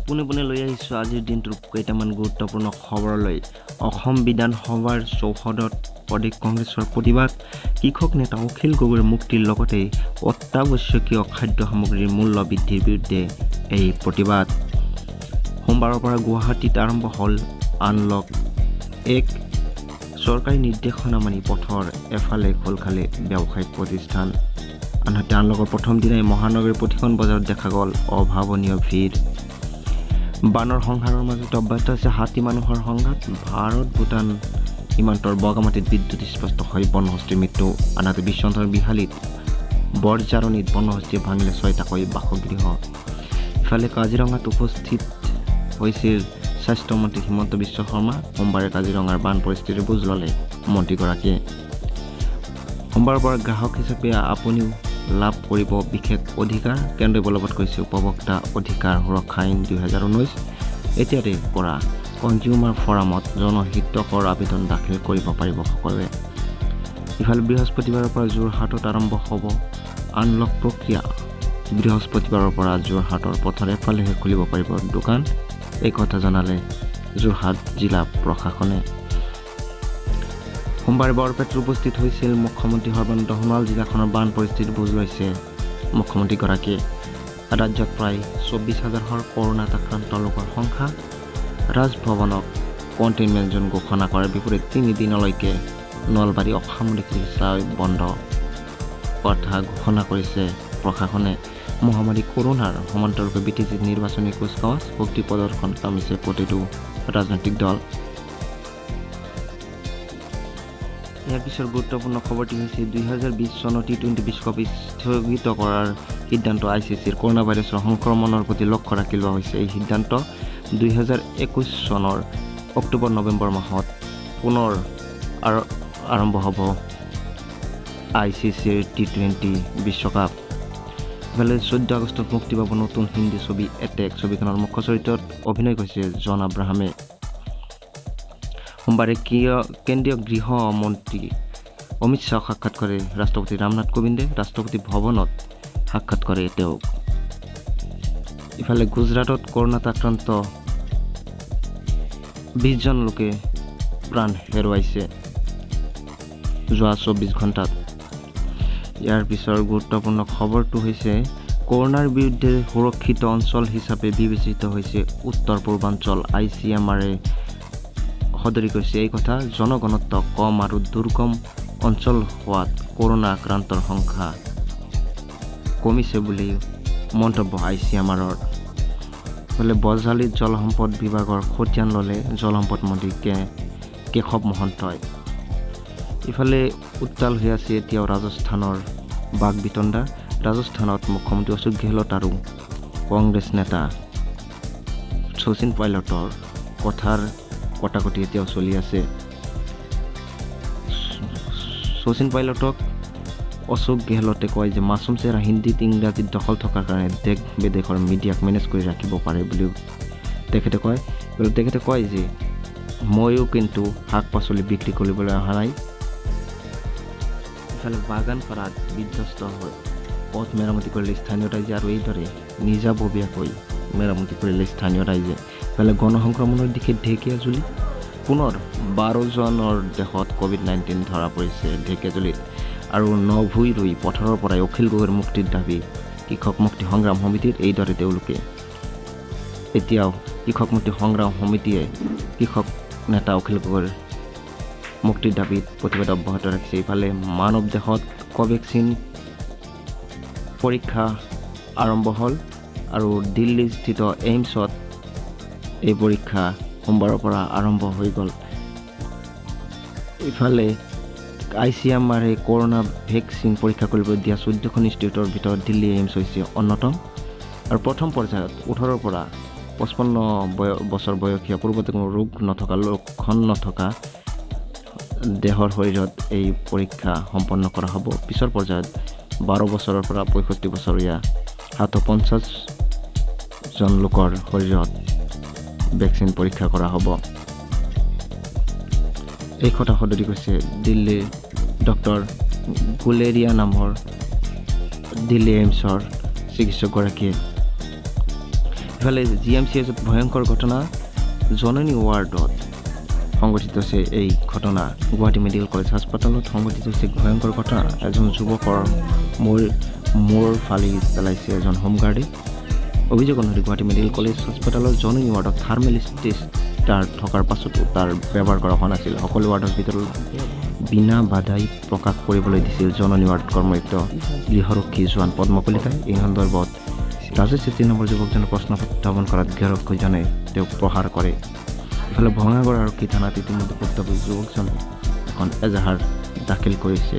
পোনে পোনে লৈ আহিছোঁ আজিৰ দিনটোৰ কেইটামান গুৰুত্বপূৰ্ণ খবৰলৈ। অসম বিধানসভাৰ চৌহদত প্ৰদেশ কংগ্ৰেছৰ প্ৰতিবাদ, কৃষক নেতা অখিল গগৈৰ মুক্তিৰ লগতে অত্যাৱশ্যকীয় খাদ্য সামগ্ৰীৰ মূল্য বৃদ্ধিৰ বিৰুদ্ধে এই প্ৰতিবাদ। সোমবাৰৰ পৰা গুৱাহাটীত আৰম্ভ হ'ল আনলক 1। চৰকাৰী নিৰ্দেশনা মানি পথৰ এফালে খোল খালে ব্যৱসায়িক প্ৰতিষ্ঠান। আনহাতে আনলকৰ প্ৰথম দিনাই মহানগৰীৰ প্ৰতিখন বজাৰত দেখা গ'ল অভাৱনীয় ভিৰ। বানৰ সংহাৰৰ মাজত অব্যাহত আছে হাতী মানুহৰ সংঘাত। ভাৰত ভূটান সীমান্তৰ বগামাটিত বিদ্যুৎ স্পষ্ট হৈ বনহস্তীৰ মৃত্যু। আনহাতে বিশ্বনাথৰ বিহালীত বৰজাৰণীত বনহস্তীয়ে ভাঙিলে 6টাকৈ বাসগৃহ। ইফালে কাজিৰঙাত উপস্থিত হৈছিল স্বাস্থ্যমন্ত্ৰী হিমন্ত বিশ্ব শৰ্মা। সোমবাৰে কাজিৰঙাৰ বান পৰিস্থিতিৰ বুজ ল'লে মন্ত্ৰীগৰাকীয়ে। সোমবাৰৰ পৰা গ্ৰাহক হিচাপে আপুনিও লাভ কৰিব বিশেষ অধিকাৰ। কেন্দ্ৰই বলবৎ কৰিছে উপভোক্তা অধিকাৰ সুৰক্ষা আইন 2019। এতিয়াৰে পৰা কনজিউমাৰ ফৰামত জনহিতকৰ আবেদন দাখিল কৰিব পাৰিব সকলোৱে। ইফালে বৃহস্পতিবাৰৰ পৰা যোৰহাটত আৰম্ভ হ'ব আনলক প্ৰক্ৰিয়া। বৃহস্পতিবাৰৰ পৰা যোৰহাটৰ পথৰ এফালেহে খুলিব পাৰিব দোকান, এই কথা জনালে যোৰহাট জিলা প্ৰশাসনে। সোমবাৰে বৰপেটাত উপস্থিত হৈছিল মুখ্যমন্ত্ৰী সৰ্বানন্দ সোণোৱাল। জিলাখনৰ বান পৰিস্থিতিৰ বুজ লৈছে মুখ্যমন্ত্ৰীগৰাকীয়ে। ৰাজ্যত প্ৰায় 24,000 কৰোণাত আক্ৰান্ত লোকৰ সংখ্যা। ৰাজভৱনক কণ্টেইনমেণ্ট জোন ঘোষণা কৰাৰ বিপৰীতে 3 দিনলৈকে নলবাৰী অসামৰিক চিকিৎসালয় বন্ধ কথা ঘোষণা কৰিছে প্ৰশাসনে। মহামাৰী কৰোণাৰ সমান্তৰালকৈ বিটিচিত নিৰ্বাচনী কুচকাৱাজ, শক্তি প্ৰদৰ্শন নামিছে প্ৰতিটো ৰাজনৈতিক দল। ইয়াৰ পিছৰ গুৰুত্বপূৰ্ণ খবৰটি হৈছে 2020 চনৰ T20 বিশ্বকাপ স্থগিত কৰাৰ সিদ্ধান্ত ICCৰ। কৰোণা ভাইৰাছৰ সংক্ৰমণৰ প্ৰতি লক্ষ্য ৰাখি লোৱা হৈছে এই সিদ্ধান্ত। 2021 চনৰ অক্টোবৰ-নৱেম্বৰ মাহত পুনৰ আৰম্ভ হ'ব ICCৰ T20 বিশ্বকাপ। ইফালে 14 আগষ্টত মুক্তি পাব নতুন হিন্দী ছবি এটেক। ছবিখনৰ মুখ্য চৰিত্ৰত অভিনয় কৰিছে জন আব্ৰাহামে। সোমবাৰে কেন্দ্ৰীয় গৃহ মন্ত্ৰী অমিত শ্বাহক সাক্ষাৎ কৰে ৰাষ্ট্ৰপতি ৰামনাথ কোবিন্দে। ৰাষ্ট্ৰপতি ভৱনত সাক্ষাৎ কৰে তেওঁক। ইফালে গুজৰাটত কৰোণাত আক্ৰান্ত 20 জন লোকে প্ৰাণ হেৰুৱাইছে যোৱা 24 ঘণ্টাত। ইয়াৰ পিছৰ গুৰুত্বপূৰ্ণ খবৰটো হৈছে কৰোণাৰ বিৰুদ্ধে সুৰক্ষিত অঞ্চল হিচাপে বিবেচিত হৈছে উত্তৰ পূৰ্বাঞ্চল। ICMRে সদৰি কৰিছে এই কথা। জনঘনত্ব কম আৰু দুৰ্গম অঞ্চল হোৱাত কৰোণা আক্ৰান্তৰ সংখ্যা কমিছে বুলি মন্তব্য ICMRৰ। ইফালে বজালীত জলসম্পদ বিভাগৰ খতিয়ান ল'লে জলসম্পদ মন্ত্ৰী কেশৱ মহন্তই। ইফালে উত্তাল হৈ আছে এতিয়াও ৰাজস্থানৰ বাগবিতণ্ডা। ৰাজস্থানত মুখ্যমন্ত্ৰী অশোক গেহলট আৰু কংগ্ৰেছ নেতা শচীন পাইলটৰ কথাৰ কটাকটি এতিয়াও চলি আছে। শচীন পাইলটক অশোক গেহলটে কয় যে মাছুম চেহৰা হিন্দীত ইংৰাজীত দখল থকাৰ কাৰণে দেশ বিদেশৰ মিডিয়াক মেনেজ কৰি ৰাখিব পাৰে বুলিও তেখেতে কয়। তেখেতে কয় যে ময়ো কিন্তু শাক পাচলি বিক্ৰী কৰিবলৈ অহা নাই। ইফালে বাগানপাৰাত বিধ্বস্ত হৈ পথ মেৰামতি কৰিলে স্থানীয় ৰাইজে আৰু এইদৰে নিজাববীয়াকৈ মেৰামতি কৰিলে স্থানীয় ৰাইজে। ইফালে গণসংক্ৰমণৰ দিশে ঢেকীয়াজুলি পুনৰ 12 জনৰ দেশত COVID-19 ধৰা পৰিছে ঢেকীয়াজুলিত। আৰু নভুই ৰুই পথাৰৰ পৰাই অখিল গগৈৰ মুক্তিৰ দাবী কৃষক মুক্তি সংগ্ৰাম সমিতিৰ। এইদৰে তেওঁলোকে এতিয়াও কৃষক মুক্তি সংগ্ৰাম সমিতিয়ে কৃষক নেতা অখিল গগৈৰ মুক্তিৰ দাবীত প্ৰতিবাদ অব্যাহত ৰাখিছে। ইফালে মানৱ দেশত কোভেক্সিন পৰীক্ষা আৰম্ভ হ'ল আৰু দিল্লীস্থিত এইমছত এই পৰীক্ষা সোমবাৰৰ পৰা আৰম্ভ হৈ গ'ল। ইফালে ICMRে কৰোণা ভেকচিন পৰীক্ষা কৰিব দিয়া 14খন ইনষ্টিটিউটৰ ভিতৰত দিল্লী এইমছ হৈছে অন্যতম। আৰু প্ৰথম পৰ্যায়ত 18ৰ পৰা 55 বছৰ বয়সীয়া পূৰ্বতে কোনো ৰোগ নথকা লক্ষণ নথকা দেহৰ শৰীৰত এই পৰীক্ষা সম্পন্ন কৰা হ'ব। পিছৰ পৰ্যায়ত 12 বছৰৰ পৰা 65 বছৰীয়া 750 জন লোকৰ শৰীৰত ভেকচিন পৰীক্ষা কৰা হ'ব। এই কথা সদৰি কৈছে দিল্লীৰ ডক্টৰ গুলেৰিয়া নামৰ দিল্লী এইমছৰ চিকিৎসকগৰাকীয়ে। ইফালে GMCHত ভয়ংকৰ ঘটনা জননী ৱাৰ্ডত সংঘটিত হৈছে এই ঘটনা গুৱাহাটী মেডিকেল কলেজ হাস্পাতালত সংঘটিত হৈছে ভয়ংকৰ ঘটনা এজন যুৱকৰ মূৰ ফালি পেলাইছে এজন হোমগাৰ্ডে অভিযোগ অনুসৰি গুৱাহাটী মেডিকেল কলেজ হাস্পাতালৰ জননী ৱাৰ্ডত থাৰ্মেলিষ্টাৰ থকাৰ পাছতো তাৰ ব্যৱহাৰ কৰা হোৱা নাছিল সকলো ৱাৰ্ডৰ ভিতৰত বিনা বাধাই প্ৰকাশ কৰিবলৈ দিছিল জননী ৱাৰ্ড কৰ্মৰত গৃহৰক্ষী জোৱান পদ্ম কলিতাই এই সন্দৰ্ভত ৰাজেশ চেত্ৰী নামৰ যুৱকজনে প্ৰশ্ন উত্থাপন কৰাত গৃহৰক্ষীজনে তেওঁক প্ৰহাৰ কৰে ইফালে ভঙাগড় আৰক্ষী থানাত ইতিমধ্যে প্ৰত্যাৱৰ্তী যুৱকজনে এখন এজাহাৰ দাখিল কৰিছে